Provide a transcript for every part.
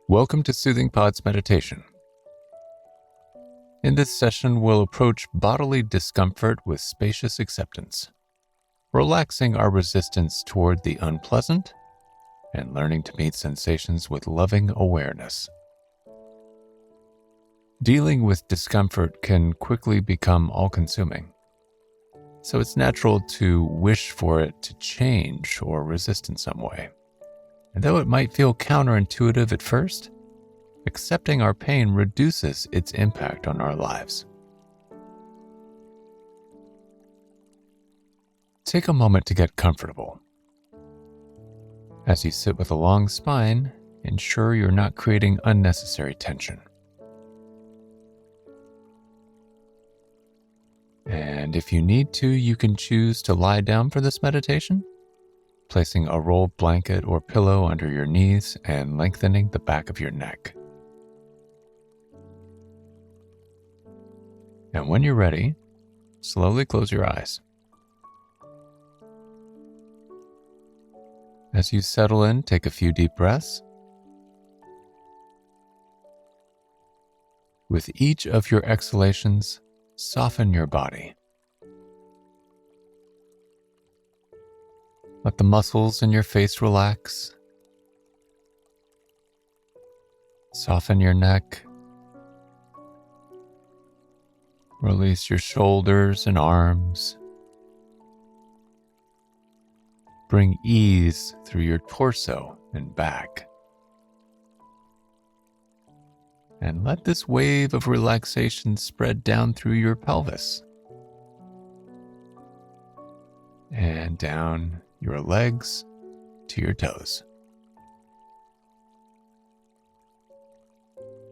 Welcome to Soothing Pod's meditation. In this session, we'll approach bodily discomfort with spacious acceptance, relaxing our resistance toward the unpleasant and learning to meet sensations with loving awareness. Dealing with discomfort can quickly become all-consuming, so it's natural to wish for it to change or resist in some way. And though it might feel counterintuitive at first, accepting our pain reduces its impact on our lives. Take a moment to get comfortable. As you sit with a long spine, ensure you're not creating unnecessary tension. And if you need to, you can choose to lie down for this meditation, placing a rolled blanket or pillow under your knees and lengthening the back of your neck. And when you're ready, slowly close your eyes. As you settle in, take a few deep breaths. With each of your exhalations, soften your body. Let the muscles in your face relax. Soften your neck. Release your shoulders and arms. Bring ease through your torso and back. And let this wave of relaxation spread down through your pelvis and down your legs to your toes.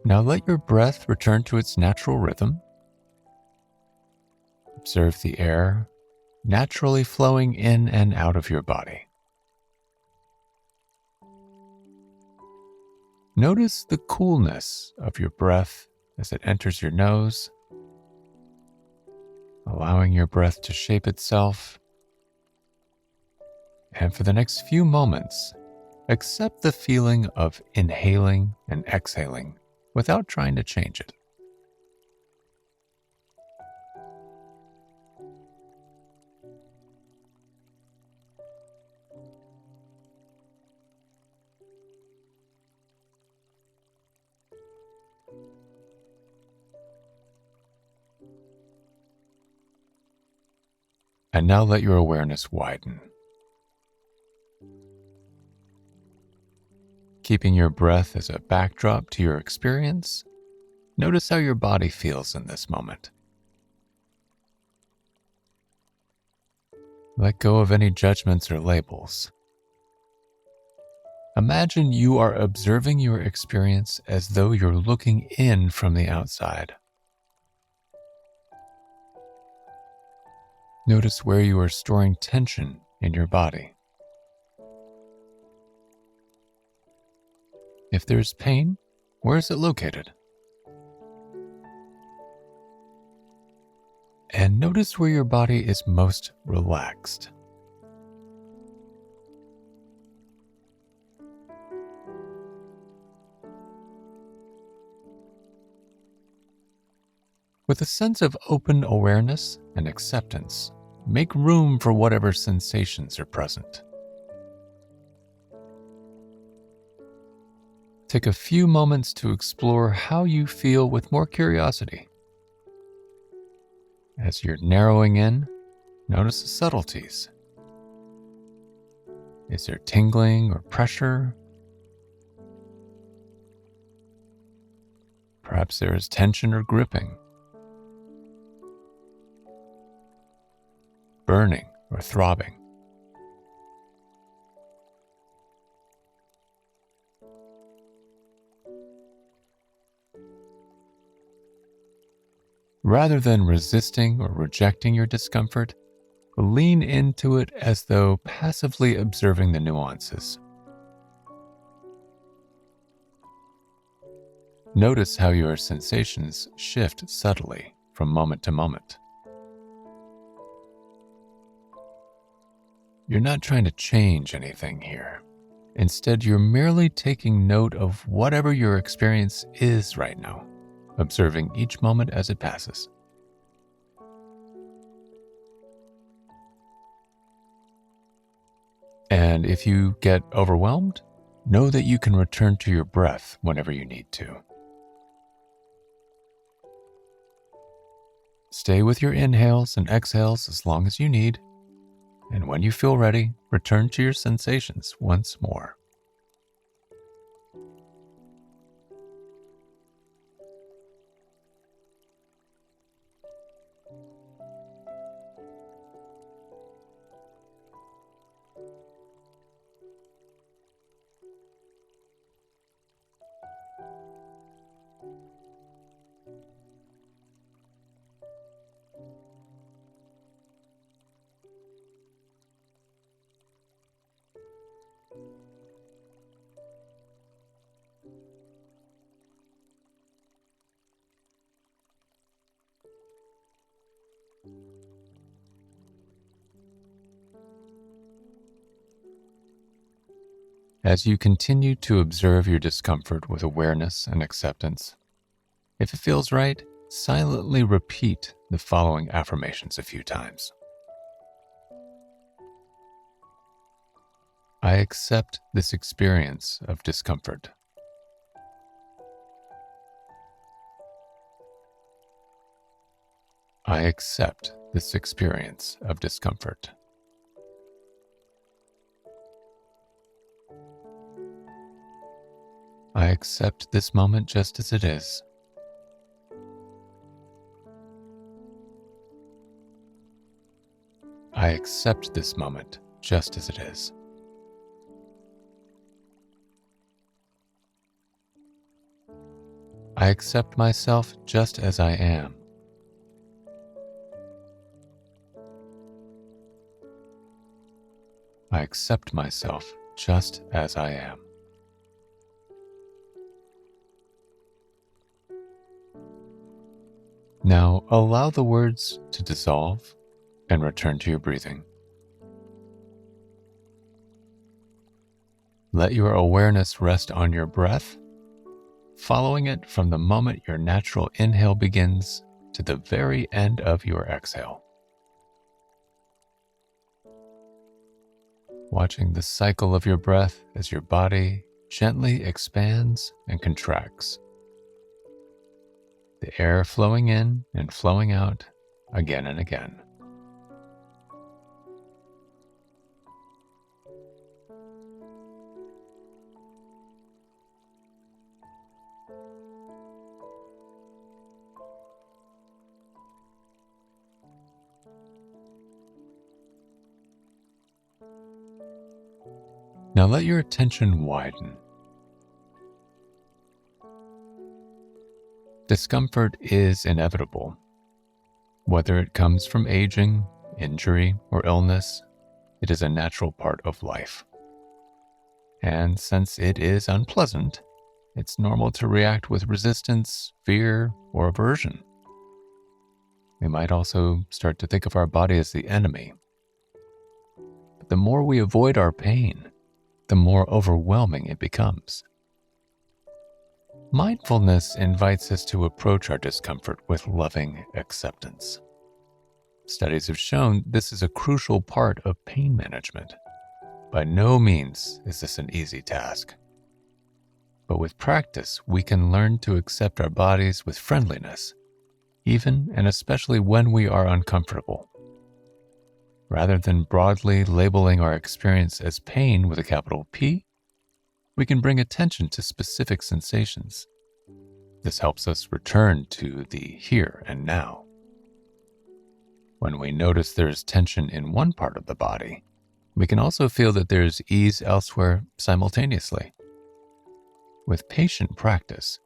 Now let your breath return to its natural rhythm. Observe the air naturally flowing in and out of your body. Notice the coolness of your breath as it enters your nose, allowing your breath to shape itself. And for the next few moments, accept the feeling of inhaling and exhaling without trying to change it. And now let your awareness widen. Keeping your breath as a backdrop to your experience, notice how your body feels in this moment. Let go of any judgments or labels. Imagine you are observing your experience as though you're looking in from the outside. Notice where you are storing tension in your body. If there's pain, where is it located? And notice where your body is most relaxed. With a sense of open awareness and acceptance, make room for whatever sensations are present. Take a few moments to explore how you feel with more curiosity. As you're narrowing in, notice the subtleties. Is there tingling or pressure? Perhaps there is tension or gripping, burning or throbbing. Rather than resisting or rejecting your discomfort, lean into it as though passively observing the nuances. Notice how your sensations shift subtly from moment to moment. You're not trying to change anything here, Instead, you're merely taking note of whatever your experience is right now, observing each moment as it passes. And if you get overwhelmed, know that you can return to your breath whenever you need to. Stay with your inhales and exhales as long as you need, and when you feel ready, return to your sensations once more. As you continue to observe your discomfort with awareness and acceptance, if it feels right, silently repeat the following affirmations a few times. I accept this experience of discomfort. I accept this experience of discomfort. I accept this moment just as it is. I accept this moment just as it is. I accept myself just as I am. I accept myself just as I am. Now allow the words to dissolve and return to your breathing. Let your awareness rest on your breath, following it from the moment your natural inhale begins to the very end of your exhale. Watching the cycle of your breath as your body gently expands and contracts. The air flowing in and flowing out again and again. Now let your attention widen. Discomfort is inevitable. Whether it comes from aging, injury, or illness, it is a natural part of life. And since it is unpleasant, it's normal to react with resistance, fear, or aversion. We might also start to think of our body as the enemy. But the more we avoid our pain, the more overwhelming it becomes. Mindfulness invites us to approach our discomfort with loving acceptance. Studies have shown this is a crucial part of pain management. By no means is this an easy task. But with practice, we can learn to accept our bodies with friendliness, even and especially when we are uncomfortable. Rather than broadly labeling our experience as pain with a capital P, we can bring attention to specific sensations. This helps us return to the here and now. When we notice there's tension in one part of the body, we can also feel that there's ease elsewhere simultaneously. With patient practice,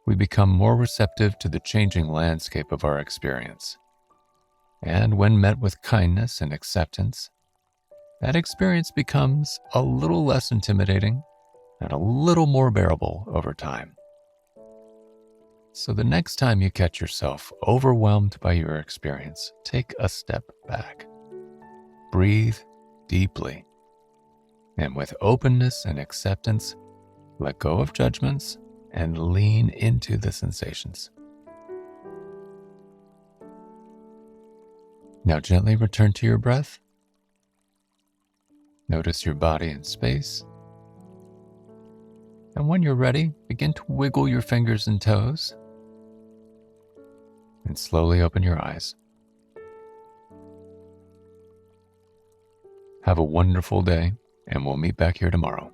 we become more receptive to the changing landscape of our experience. And when met with kindness and acceptance, that experience becomes a little less intimidating and a little more bearable over time. So the next time you catch yourself overwhelmed by your experience, take a step back. Breathe deeply And with openness and acceptance, let go of judgments and lean into the sensations. Now gently return to your breath. Notice your body and space. And when you're ready, begin to wiggle your fingers and toes. And slowly open your eyes. Have a wonderful day, and we'll meet back here tomorrow.